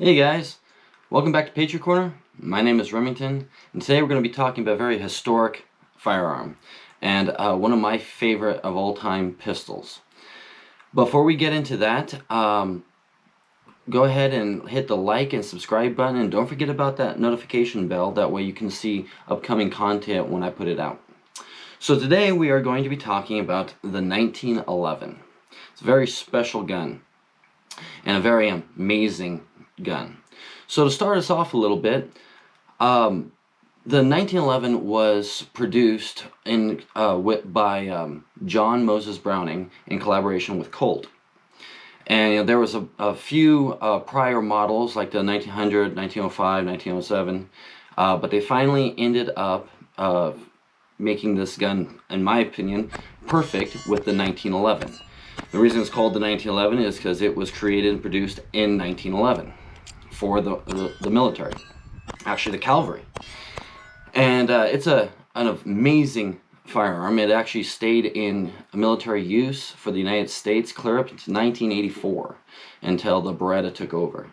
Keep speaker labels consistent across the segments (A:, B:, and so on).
A: Hey guys, welcome back to Patriot Corner. My name is Remington, and today we're going to be talking about a very historic firearm and one of my favorite of all time pistols. Before we get into that, go ahead and hit the like and subscribe button, and don't forget about that notification bell. That way you can see upcoming content when I put it out. So today we are going to be talking about the 1911. It's a very special gun and a very amazing gun. So to start us off a little bit, the 1911 was produced by John Moses Browning in collaboration with Colt. And there was a few prior models like the 1900, 1905, 1907, but they finally ended up making this gun, in my opinion, perfect with the 1911. The reason it's called the 1911 is because it was created and produced in 1911 for the military, actually the cavalry. And it's an amazing firearm. It actually stayed in military use for the United States clear up to 1984 until the Beretta took over.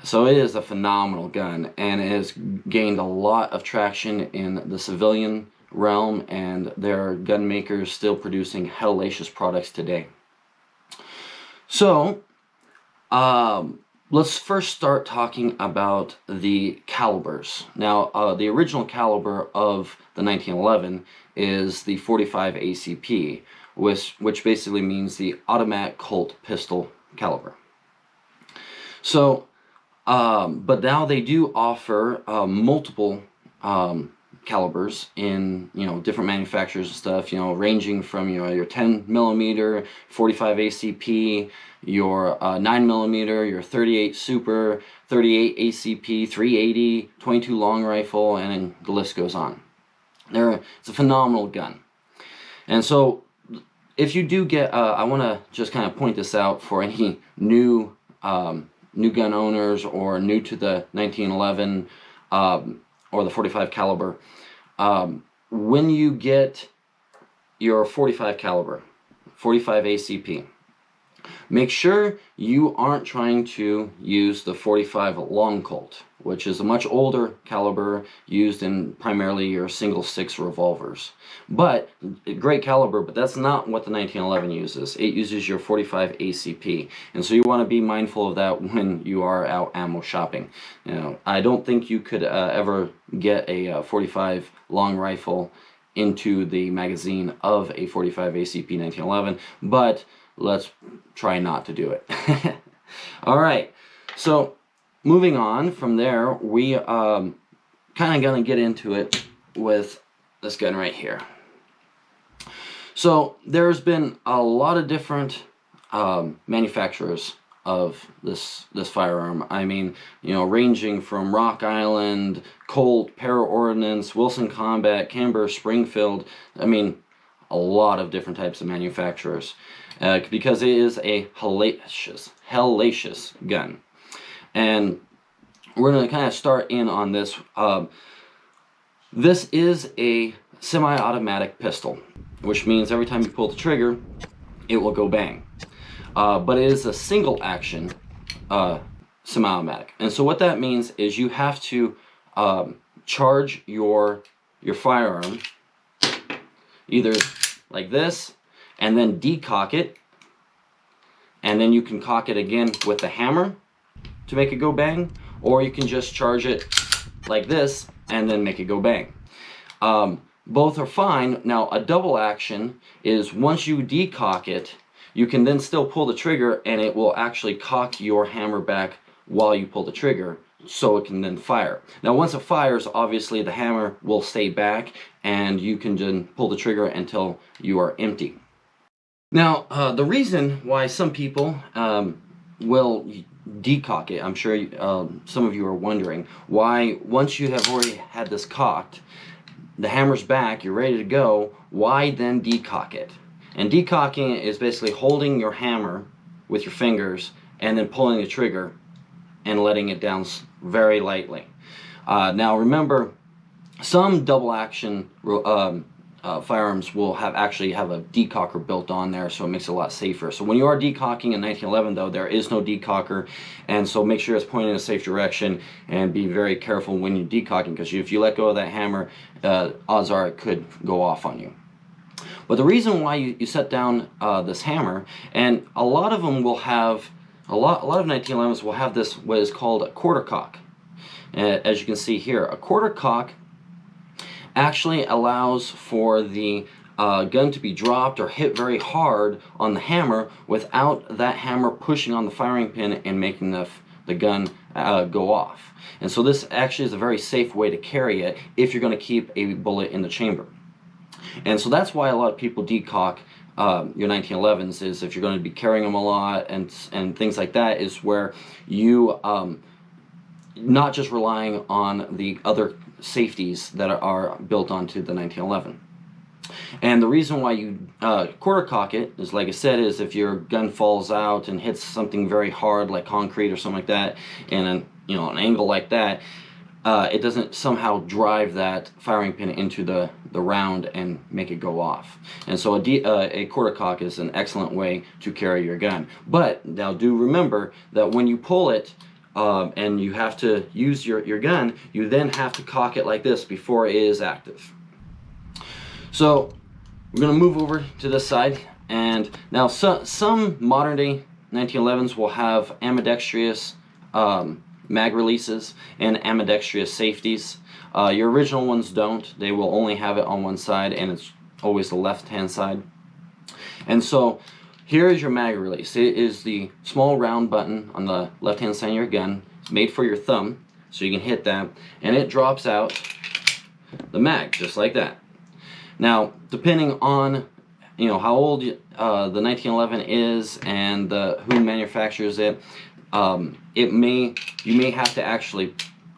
A: So it is a phenomenal gun, and it has gained a lot of traction in the civilian realm, and there are gun makers still producing hellacious products today. So, let's first start talking about the calibers. Now, the original caliber of the 1911 is the 45 ACP, which basically means the automatic Colt pistol caliber. So, but now they do offer multiple calibers in different manufacturers and stuff, ranging from your 10 millimeter 45 ACP, your 9 millimeter, your 38 Super, 38 ACP, 380, 22 long rifle, and then the list goes on. It's a phenomenal gun. And so if you do get, I want to just kind of point this out for any new gun owners or new to the 1911 or the 45 caliber. When you get your 45 caliber, 45 ACP, make sure you aren't trying to use the 45 long Colt, which is a much older caliber used in primarily your single 6 revolvers. But a great caliber, but that's not what the 1911 uses. It uses your 45 ACP, and so you want to be mindful of that when you are out ammo shopping. I don't think you could ever get a 45 long rifle into the magazine of a 45 ACP 1911, but let's try not to do it. Alright, so moving on from there, we kind of gonna get into it with this gun right here. So there's been a lot of different manufacturers of this firearm. I mean, ranging from Rock Island, Colt, Para Ordnance, Wilson Combat, Camber, Springfield. I mean, a lot of different types of manufacturers. Because it is a hellacious gun. And we're going to kind of start in on this. This is a semi-automatic pistol, which means every time you pull the trigger, it will go bang. But it is a single action semi-automatic. And so what that means is you have to charge your firearm either like this, and then decock it, and then you can cock it again with the hammer to make it go bang, or you can just charge it like this and then make it go bang. Both are fine. Now, a double action is once you decock it, you can then still pull the trigger, and it will actually cock your hammer back while you pull the trigger, so it can then fire. Now, once it fires, obviously the hammer will stay back, and you can then pull the trigger until you are empty. Now, the reason why some people will decock it, I'm sure some of you are wondering, why once you have already had this cocked, the hammer's back, you're ready to go, why then decock it? And decocking is basically holding your hammer with your fingers and then pulling the trigger and letting it down very lightly. Now remember, some double action firearms will actually have a decocker built on there, so it makes it a lot safer. So when you are decocking in 1911, though, there is no decocker, and so make sure it's pointing in a safe direction, and be very careful when you're decocking, because if you let go of that hammer, odds are it could go off on you. But the reason why you set down this hammer, and a lot of them will have, a lot of 1911s will have this, what is called a quarter cock. As you can see here, a quarter cock actually allows for the gun to be dropped or hit very hard on the hammer without that hammer pushing on the firing pin and making the gun go off. And so this actually is a very safe way to carry it if you're going to keep a bullet in the chamber. And so that's why a lot of people decock your 1911s, is if you're going to be carrying them a lot and things like that, is where you not just relying on the other safeties that are built onto the 1911. And the reason why you quarter cock it is, like I said, is if your gun falls out and hits something very hard like concrete or something like that, and an angle like that, it doesn't somehow drive that firing pin into the round and make it go off. And so a quarter cock is an excellent way to carry your gun. But now do remember that when you pull it and you have to use your gun, you then have to cock it like this before it is active. So we're going to move over to this side, and now some modern day 1911s will have ambidextrous mag releases and ambidextrous safeties. Your original ones don't. They will only have it on one side, and it's always the left hand side. And so here is your mag release. It is the small round button on the left hand side of your gun. It's made for your thumb, so you can hit that, and it drops out the mag just like that. Now, depending on how old the 1911 is and who manufactures it, you may have to actually,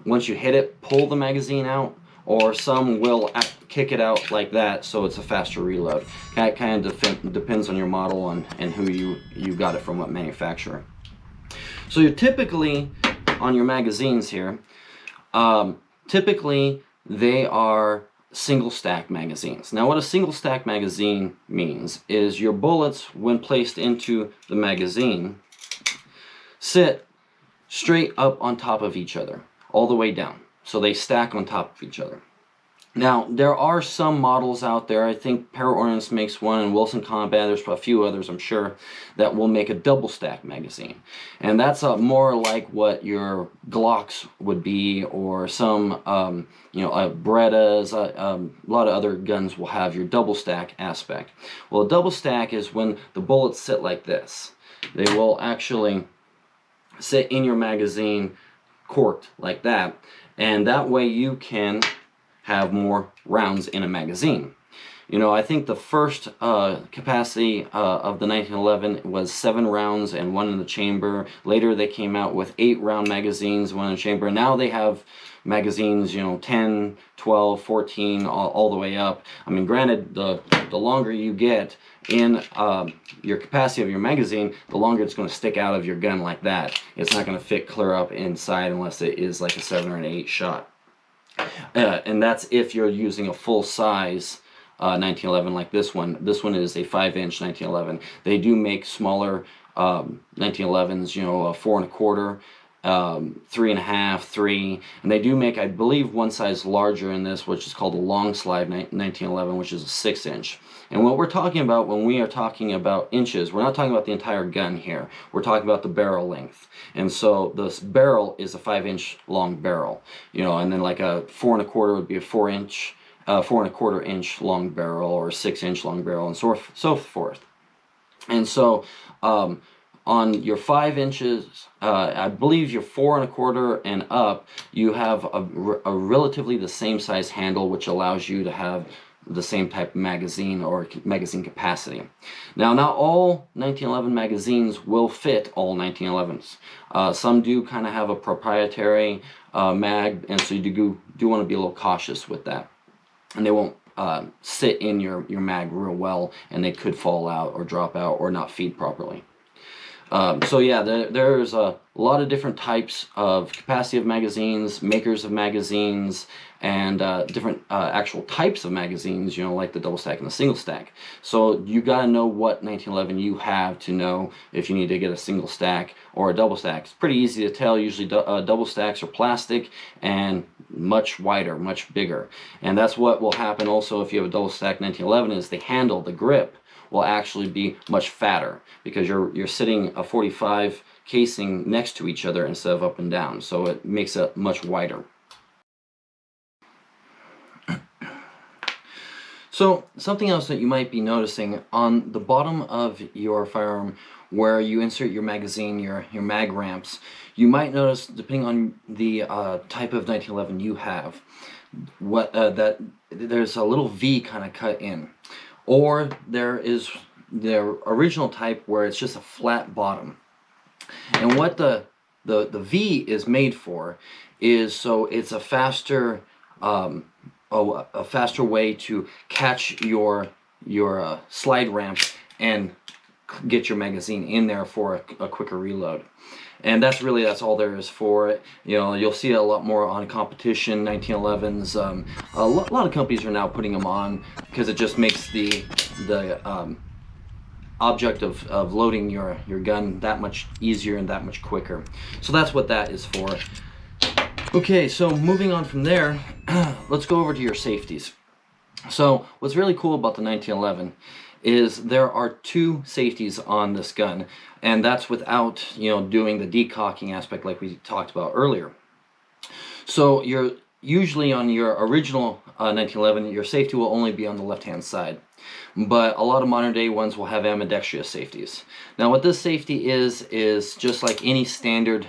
A: once you hit it, pull the magazine out, or some will kick it out like that, so it's a faster reload. That kind of depends on your model and who you got it from, what manufacturer. So you're typically on your magazines here. Typically they are single stack magazines. Now what a single stack magazine means is your bullets, when placed into the magazine, sit straight up on top of each other, all the way down. So they stack on top of each other. Now there are some models out there, I think Para Ordnance makes one, and Wilson Combat, there's a few others I'm sure, that will make a double stack magazine. And that's more like what your Glocks would be, or some Berettas, a lot of other guns will have your double stack aspect. Well, a double stack is when the bullets sit like this. They will actually sit in your magazine corked like that, and that way you can have more rounds in a magazine. I think the first capacity of the 1911 was 7 rounds and 1 in the chamber. Later they came out with 8 round magazines, 1 in the chamber. Now they have magazines, 10, 12, 14, all the way up. I mean, granted, the longer you get in your capacity of your magazine, the longer it's going to stick out of your gun like that. It's not going to fit clear up inside unless it is like a 7 or an 8 shot. And that's if you're using a full size 1911 like this one. This one is a 5-inch 1911. They do make smaller 1911s, 4 1/4, 3 1/2, 3, and they do make, I believe, one size larger in this, which is called a long slide 1911, which is a 6-inch. And what we're talking about when we are talking about inches, we're not talking about the entire gun here. We're talking about the barrel length. And so this barrel is a 5-inch long barrel, and then like a 4 1/4 would be a 4-inch, 4 1/4 inch long barrel, or a 6-inch long barrel, and so forth. And so on your 5 inches, I believe your 4 1/4 and up, you have a relatively the same size handle, which allows you to have the same type of magazine or magazine capacity. Now, not all 1911 magazines will fit all 1911s. Some do kind of have a proprietary mag, and so you do want to be a little cautious with that. And they won't sit in your mag real well, and they could fall out or drop out or not feed properly. So yeah, there's a lot of different types of capacity of magazines, makers of magazines, and different actual types of magazines, you know, like the double stack and the single stack. So you got to know what 1911 you have to know if you need to get a single stack or a double stack. It's pretty easy to tell. Usually double stacks are plastic and much wider, much bigger. And that's what will happen also if you have a double stack 1911 is the handle, the grip, will actually be much fatter because you're sitting a 45 casing next to each other instead of up and down, so it makes it much wider. So something else that you might be noticing on the bottom of your firearm where you insert your magazine, your mag ramps, you might notice, depending on the type of 1911 you have, that there's a little V kind of cut in. Or there is the original type where it's just a flat bottom. And what the V is made for is so it's a faster a faster way to catch your slide ramp and get your magazine in there for a quicker reload. And that's all there is for it. You know, you'll see it a lot more on competition 1911s. A lot of companies are now putting them on because it just makes the object of loading your gun that much easier and that much quicker. So that's what that is for. Okay, so moving on from there, let's go over to your safeties. So what's really cool about the 1911 is there are two safeties on this gun, and that's without, you know, doing the decocking aspect like we talked about earlier. So you're usually on your original 1911, your safety will only be on the left-hand side, but a lot of modern day ones will have ambidextrous safeties. Now what this safety is just like any standard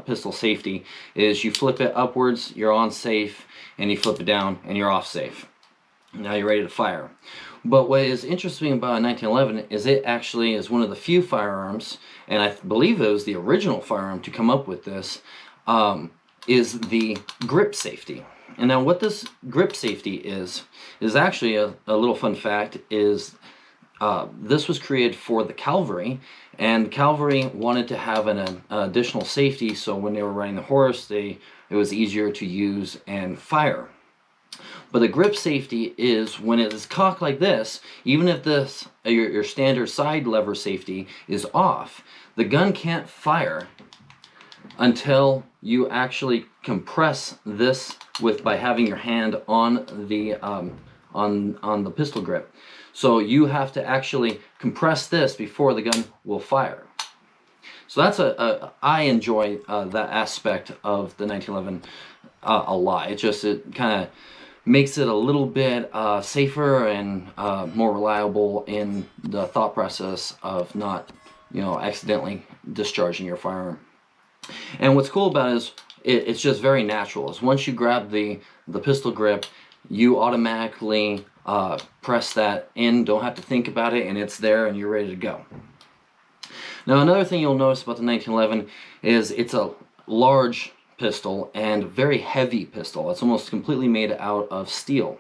A: pistol safety, is you flip it upwards, you're on safe, and you flip it down and you're off safe. Now you're ready to fire. But what is interesting about a 1911 is it actually is one of the few firearms, and I believe it was the original firearm to come up with this, is the grip safety. And now what this grip safety is actually a little fun fact is this was created for the cavalry, and cavalry wanted to have an additional safety so when they were riding the horse it was easier to use and fire. But the grip safety is when it is cocked like this, even if this your standard side lever safety is off, the gun can't fire until you actually compress this by having your hand on the pistol grip. So you have to actually compress this before the gun will fire. So that's I enjoy that aspect of the 1911 a lot. It kind of makes it a little bit safer and more reliable in the thought process of not, you know, accidentally discharging your firearm. And what's cool about it is it's just very natural. Is once you grab the pistol grip, you automatically press that in, don't have to think about it, and it's there and you're ready to go. Now another thing you'll notice about the 1911 is it's a large pistol and very heavy pistol. It's almost completely made out of steel.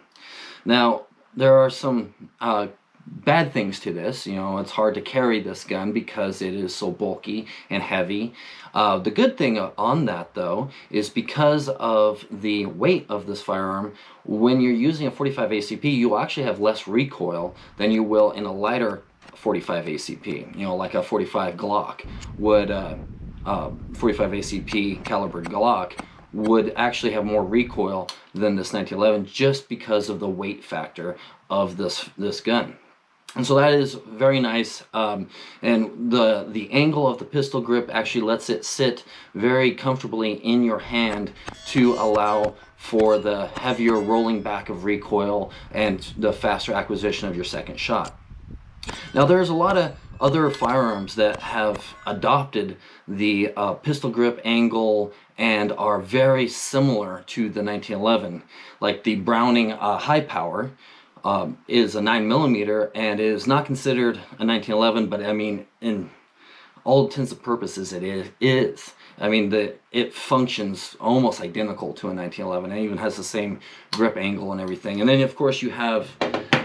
A: Now there are some bad things to this. You know, it's hard to carry this gun because it is so bulky and heavy. The good thing on that though is because of the weight of this firearm, when you're using a 45 ACP you'll actually have less recoil than you will in a lighter 45 ACP. You know, like a 45 Glock would 45 ACP caliber Glock would actually have more recoil than this 1911 just because of the weight factor of this gun. And so that is very nice, and the angle of the pistol grip actually lets it sit very comfortably in your hand to allow for the heavier rolling back of recoil and the faster acquisition of your second shot. Now there's a lot of other firearms that have adopted the pistol grip angle and are very similar to the 1911, like the Browning High Power. Is a 9mm and is not considered a 1911, but I mean, in all intents and purposes, it is. I mean, it functions almost identical to a 1911. It even has the same grip angle and everything. And then, of course, you have,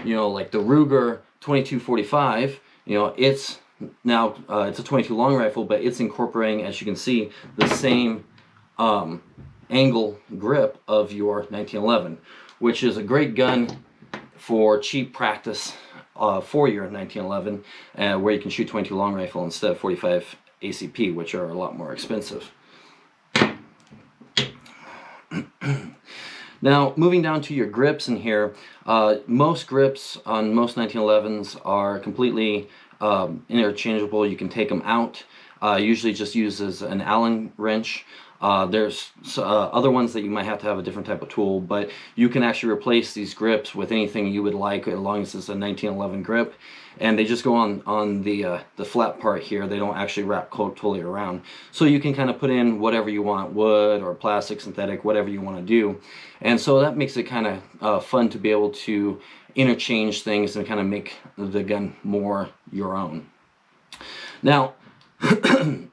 A: you know, like the Ruger 2245. You know, it's Now it's a 22 long rifle, but it's incorporating, as you can see, the same angle grip of your 1911, which is a great gun for cheap practice for your 1911, where you can shoot 22 long rifle instead of 45 ACP, which are a lot more expensive. Now, moving down to your grips in here, most grips on most 1911s are completely interchangeable. You can take them out. Usually just used as an Allen wrench. There's other ones that you might have to have a different type of tool, but you can actually replace these grips with anything you would like, as long as it's a 1911 grip. And they just go on the flat part here. They don't actually wrap totally around. So you can kind of put in whatever you want, wood or plastic, synthetic, whatever you want to do. And so that makes it kind of fun to be able to interchange things and kind of make the gun more your own. Now, a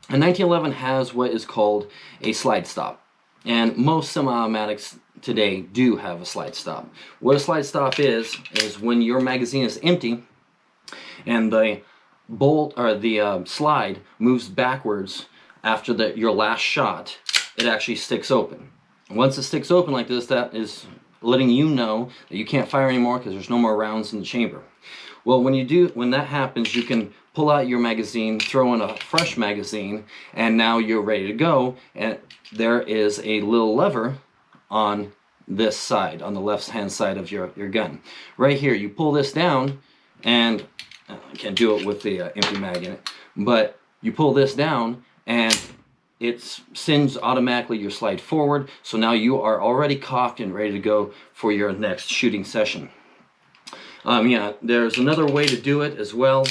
A: 1911 has what is called a slide stop, and most semi-automatics today do have a slide stop. What a slide stop is when your magazine is empty and the bolt or the slide moves backwards after your last shot, it actually sticks open. Once it sticks open like this, that is letting you know that you can't fire anymore because there's no more rounds in the chamber. Well, when that happens, you can pull out your magazine, throw in a fresh magazine, and now you're ready to go. And there is a little lever on this side, on the left-hand side of your gun. Right here, you pull this down, and I can't do it with the empty mag in it, but you pull this down, and it sends automatically your slide forward. So now you are already cocked and ready to go for your next shooting session. Yeah, there's another way to do it as well,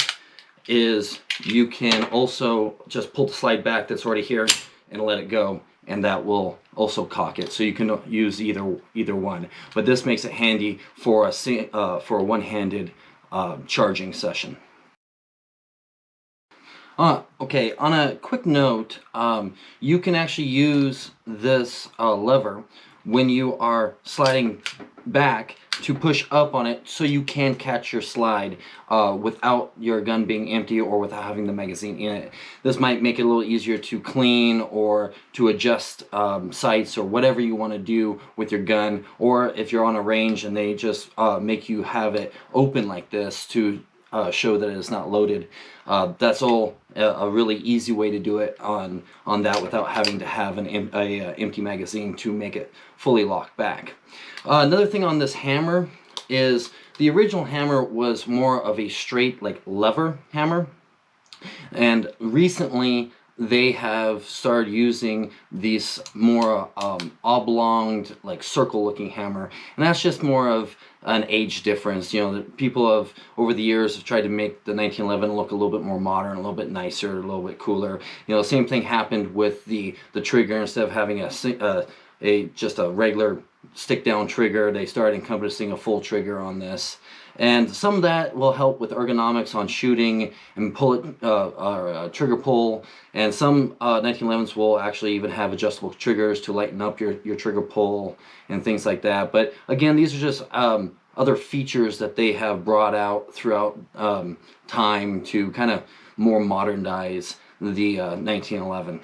A: is you can also just pull the slide back that's already here and let it go, and that will also cock it. So you can use either one, but this makes it handy for a one-handed charging session. Okay, on a quick note, you can actually use this lever when you are sliding back to push up on it so you can catch your slide without your gun being empty or without having the magazine in it. This might make it a little easier to clean or to adjust sights or whatever you want to do with your gun, or if you're on a range and they just make you have it open like this to show that it's not loaded. That's all a really easy way to do it on that without having to have an empty magazine to make it fully locked back. Another thing on this hammer is the original hammer was more of a straight like lever hammer, and recently they have started using these more oblonged, like circle-looking hammer, and that's just more of an age difference. You know, that people have over the years have tried to make the 1911 look a little bit more modern, a little bit nicer, a little bit cooler. You know, same thing happened with the trigger. Instead of having just a regular stick-down trigger, they started encompassing a full trigger on this. And some of that will help with ergonomics on shooting and trigger pull. And some 1911s will actually even have adjustable triggers to lighten up your trigger pull and things like that. But again, these are just other features that they have brought out throughout time to kind of more modernize the 1911.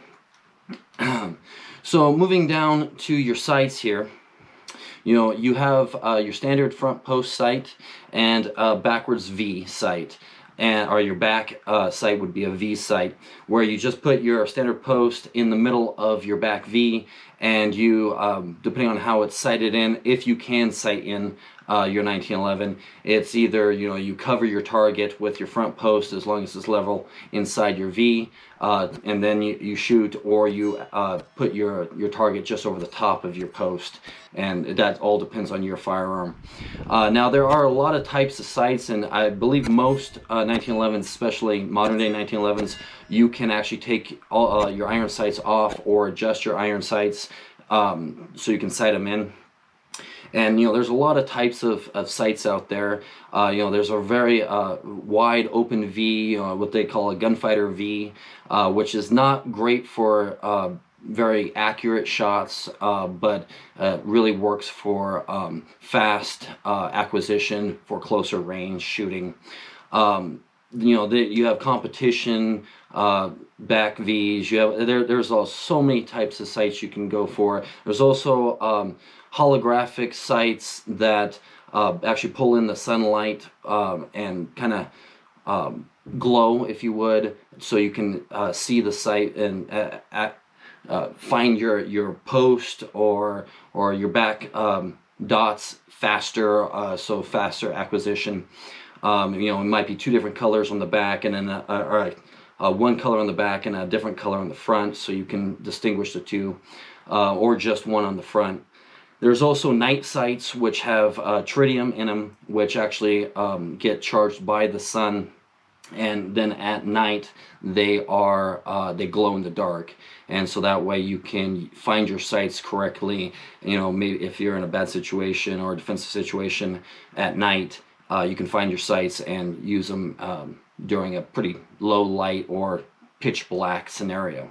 A: So moving down to your sights here. You know, you have your standard front post sight and a backwards V sight, or your back sight would be a V sight, where you just put your standard post in the middle of your back V, and you, depending on how it's sighted in, if you can sight in your 1911, it's either, you know, you cover your target with your front post as long as it's level inside your V, and then you shoot, or you put your target just over the top of your post, and that all depends on your firearm. Now there are a lot of types of sights, and I believe most 1911s, especially modern day 1911s, you can actually take all your iron sights off or adjust your iron sights so you can sight them in. And you know, there's a lot of types of sights out there. You know, there's a very wide open V, what they call a gunfighter V, which is not great for very accurate shots, but really works for fast acquisition for closer range shooting. you have competition, back V's. You have there's so many types of sights you can go for. There's also holographic sights that actually pull in the sunlight and kind of glow, if you would, so you can see the sight and find your post or your back dots faster, so faster acquisition. It might be two different colors on the back, and then one color on the back and a different color on the front, so you can distinguish the two, or just one on the front. There's also night sights which have tritium in them, which actually get charged by the sun, and then at night they glow in the dark, and so that way you can find your sights correctly. Maybe if you're in a bad situation or a defensive situation at night, you can find your sights and use them during a pretty low light or pitch black scenario.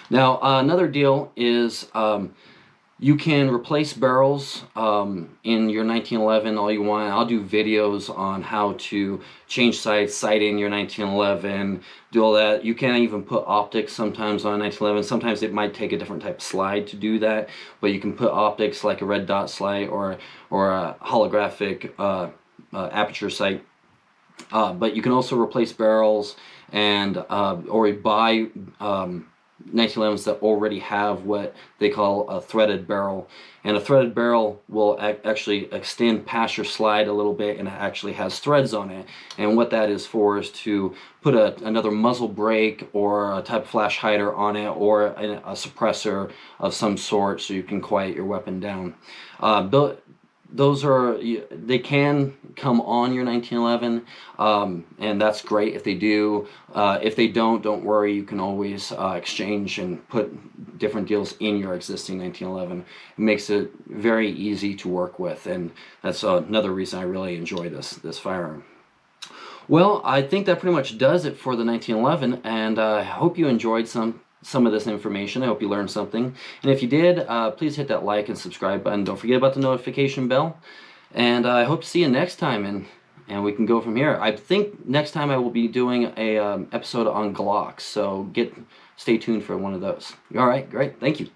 A: Now, another deal is you can replace barrels in your 1911 all you want. I'll do videos on how to change sights, sight in your 1911, do all that. You can even put optics sometimes on 1911. Sometimes it might take a different type of slide to do that, but you can put optics like a red dot slide or a holographic aperture sight. But you can also replace barrels and or buy 1911s that already have what they call a threaded barrel, and a threaded barrel will actually extend past your slide a little bit, and it actually has threads on it. And what that is for is to put another muzzle brake or a type of flash hider on it, or a suppressor of some sort, so you can quiet your weapon down. They can come on your 1911, and that's great if they do. If they don't worry, you can always exchange and put different deals in your existing 1911. It makes it very easy to work with, and that's another reason I really enjoy this firearm. Well, I think that pretty much does it for the 1911, and I hope you enjoyed some of this information. I hope you learned something, and if you did, please hit that like and subscribe button. Don't forget about the notification bell, and I hope to see you next time, and we can go from here. I think next time I will be doing a episode on Glocks, so stay tuned for one of those. All right, great, thank you.